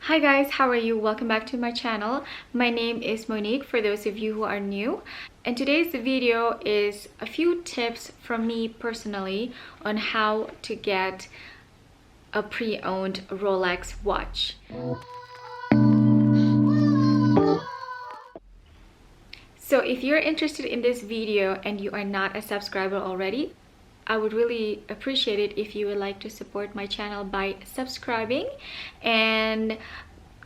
Hi guys, how are you? Welcome back to my channel. My name is Monique for those of you who are new. And today's video is a few tips from me personally on how to get a pre-owned Rolex watch. So if you're interested in this video and you are not a subscriber already, I would really appreciate it if you would like to support my channel by subscribing and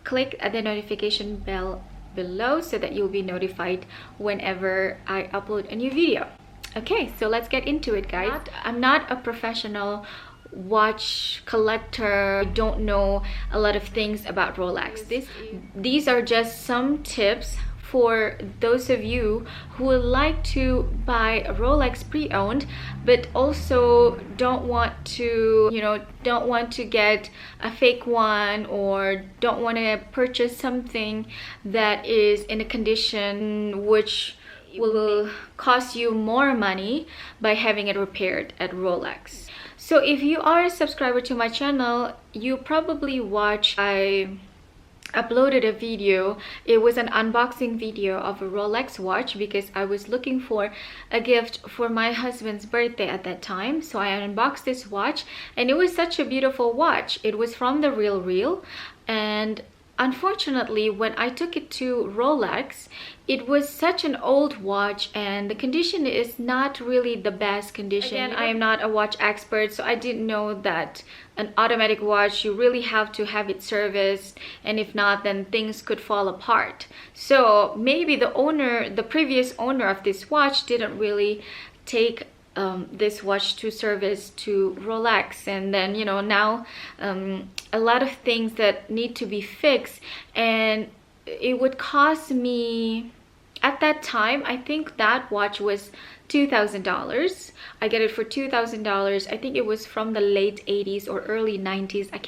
click the notification bell below so that you'll be notified whenever I upload a new video. Okay, so let's get into it, guys. I'm not a professional watch collector. I don't know a lot of things about Rolex. These are just some tips for those of you who would like to buy a Rolex pre-owned but also don't want to get a fake one, or don't want to purchase something that is in a condition which will cost you more money by having it repaired at Rolex. So if you are a subscriber to my channel, you probably watched I uploaded a video. It was an unboxing video of a Rolex watch because I was looking for a gift for my husband's birthday at that time. So I unboxed this watch and it was such a beautiful watch. It was from the Real, and unfortunately when I took it to Rolex, it was such an old watch and the condition is not really the best condition. Again, I am not a watch expert, so I didn't know that an automatic watch, you really have to have it serviced, and if not, then things could fall apart. So maybe the previous owner of this watch didn't really take this watch to service to Rolex, and then now a lot of things that need to be fixed, and it would cost me at that time, I think that watch was $2,000. I get it for $2,000. I think it was from the late 80s or early 90s. I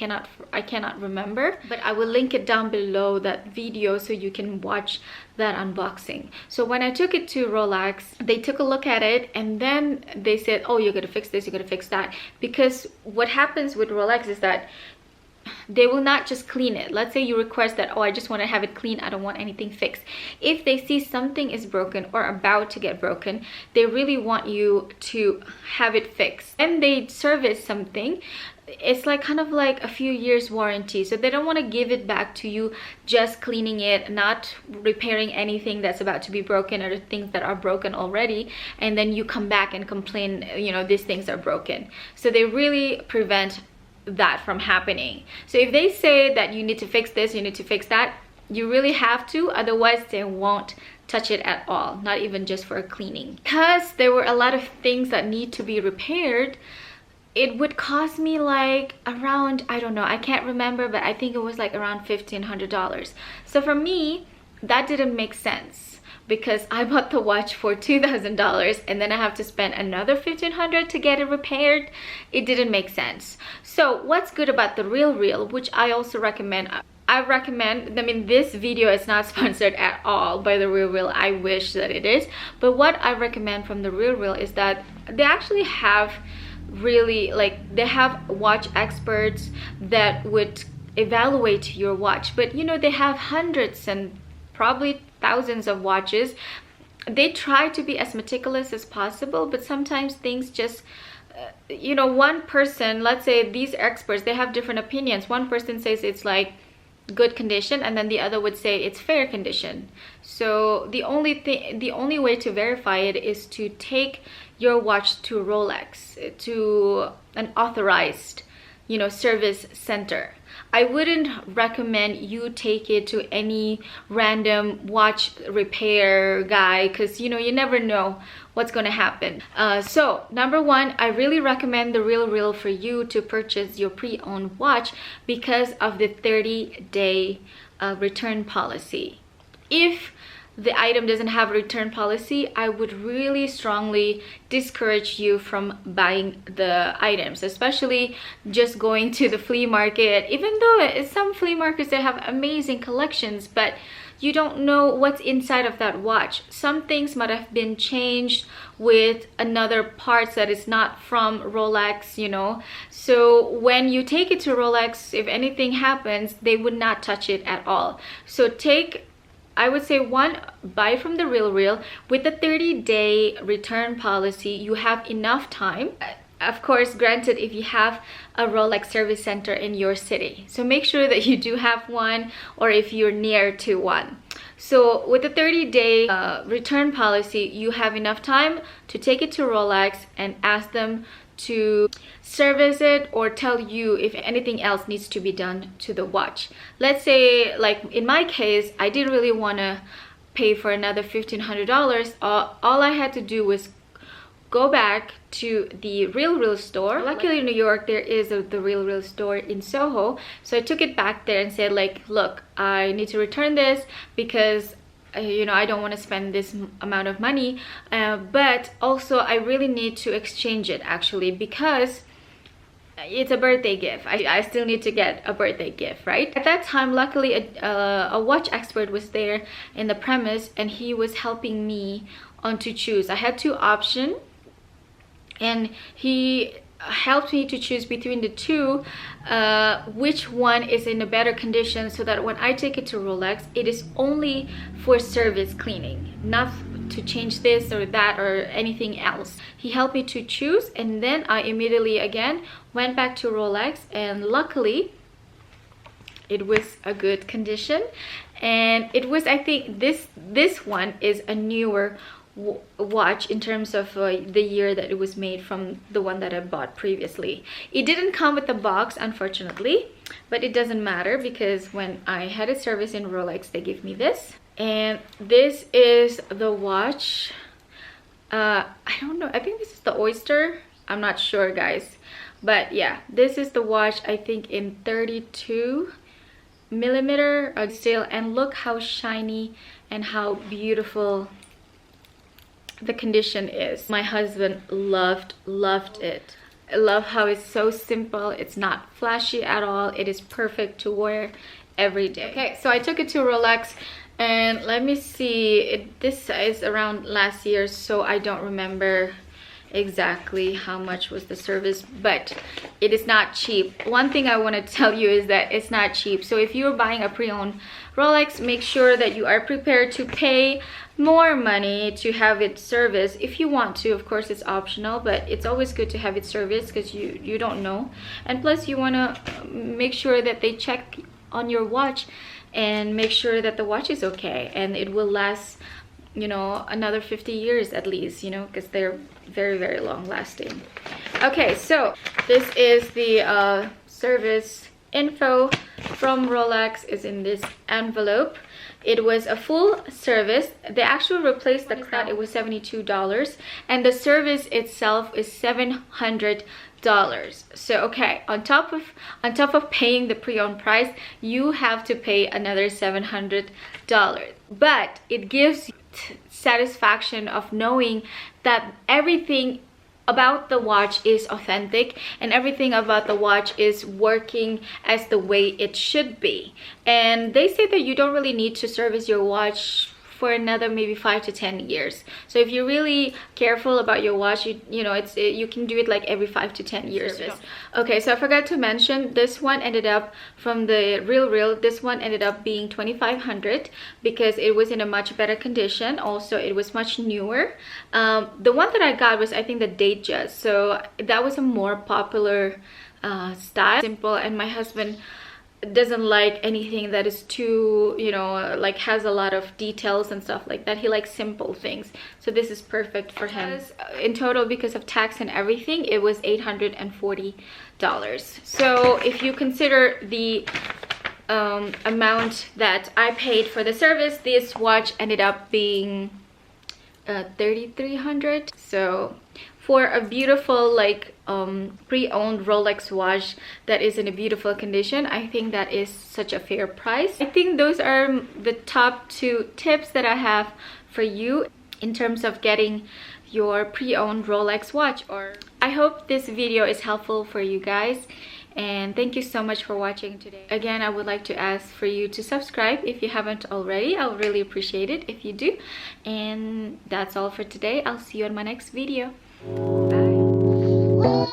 cannot remember, but I will link it down below, that video, so you can watch that unboxing. So when I took it to Rolex, they took a look at it and then they said, oh, you gotta fix this, you gotta fix that. Because what happens with Rolex is that they will not just clean it. Let's say you request that, oh, I just want to have it clean, I don't want anything fixed. If they see something is broken or about to get broken, they really want you to have it fixed. And they service something, it's like kind of like a few years warranty, so they don't want to give it back to you just cleaning it, not repairing anything that's about to be broken or things that are broken already, and then you come back and complain, these things are broken. So they really prevent that from happening. So if they say that you need to fix this, you need to fix that, you really have to, otherwise they won't touch it at all, not even just for a cleaning. Because there were a lot of things that need to be repaired, it would cost me like around, I don't know, I can't remember, but I think it was like around $1,500. So for me, that didn't make sense, because I bought the watch for $2,000 and then I have to spend another $1,500 to get it repaired. It didn't make sense. So what's good about the Real, which I also recommend, I mean, this video is not sponsored at all by the Real. I wish that it is, but what I recommend from the Real is that they actually have they have watch experts that would evaluate your watch. But they have hundreds and probably thousands of watches. They try to be as meticulous as possible, but sometimes things just one person, let's say these experts, they have different opinions. One person says it's like good condition, and then the other would say it's fair condition. So the only way to verify it is to take your watch to Rolex, to an authorized service center. I wouldn't recommend you take it to any random watch repair guy, because you never know what's going to happen. So number one, I really recommend the Real for you to purchase your pre-owned watch because of the 30-day return policy. If the item doesn't have a return policy, I would really strongly discourage you from buying the items, especially just going to the flea market. Even though some flea markets, they have amazing collections, but you don't know what's inside of that watch. Some things might have been changed with another parts that is not from Rolex, you know. So when you take it to Rolex, if anything happens, they would not touch it at all. So I would say, one, buy from the Real with the 30-day return policy. You have enough time. Of course, granted, if you have a Rolex service center in your city. So make sure that you do have one, or if you're near to one. So with the 30-day return policy, you have enough time to take it to Rolex and ask them to service it, or tell you if anything else needs to be done to the watch. Let's say, like in my case, I didn't really want to pay for another $1,500. All I had to do was go back to the Real store. Luckily in New York, there is the Real store in Soho. So I took it back there and said, like, look, I need to return this because you know, I don't want to spend this amount of money, but also I really need to exchange it, actually, because it's a birthday gift. I still need to get a birthday gift, right? At that time, luckily a watch expert was there in the premise, and he was helping me on to choose. I had two options, and he helped me to choose between the two, which one is in a better condition, so that when I take it to Rolex, it is only for service cleaning, not to change this or that or anything else. He helped me to choose, and then I immediately again went back to Rolex, and luckily it was a good condition. And it was, I think this one is a newer watch in terms of the year that it was made from the one that I bought previously. It didn't come with the box, unfortunately, but it doesn't matter, because when I had a service in Rolex, they gave me this. And this is the watch. I don't know, I think this is the Oyster. I'm not sure, guys, but yeah, this is the watch, I think in 32 millimeter steel, and look how shiny and how beautiful the condition is. My husband loved it. I love how it's so simple. It's not flashy at all. It is perfect to wear every day. Okay, so I took it to Rolex, and let me see, this is around last year, so I don't remember exactly how much was the service, but it is not cheap. One thing I want to tell you is that it's not cheap. So if you're buying a pre-owned Rolex, make sure that you are prepared to pay more money to have it serviced. If you want to, of course, it's optional, but it's always good to have it serviced, because you don't know. And plus, you want to make sure that they check on your watch and make sure that the watch is okay and it will last, you know, another 50 years at least, you know, because they're very, very long lasting. Okay, so this is the service info from Rolex, is in this envelope. It was a full service. They actually replaced the crown. It was $72, and the service itself is $700. So okay, on top of paying the pre-owned price, you have to pay another $700, but it gives you satisfaction of knowing that everything about the watch is authentic and everything about the watch is working as the way it should be. And they say that you don't really need to service your watch for another maybe 5 to 10 years. So if you're really careful about your watch, you know, you can do it like every 5 to 10 years. Okay, so I forgot to mention, this one ended up from the Real, this one ended up being $2,500 because it was in a much better condition. Also, it was much newer. The one that I got was, I think, the Datejust, so that was a more popular style, simple, and my husband doesn't like anything that is too, you know, like has a lot of details and stuff like that. He likes simple things, so this is perfect for him. In total, because of tax and everything, it was $840. So if you consider the amount that I paid for the service, this watch ended up being $3,300. So for a beautiful like pre-owned Rolex watch that is in a beautiful condition, I think that is such a fair price. I think those are the top 2 tips that I have for you in terms of getting your pre-owned Rolex watch. Or I hope this video is helpful for you guys, and thank you so much for watching today. Again, I would like to ask for you to subscribe if you haven't already. I would really appreciate it if you do. And that's all for today. I'll see you on my next video. Bye.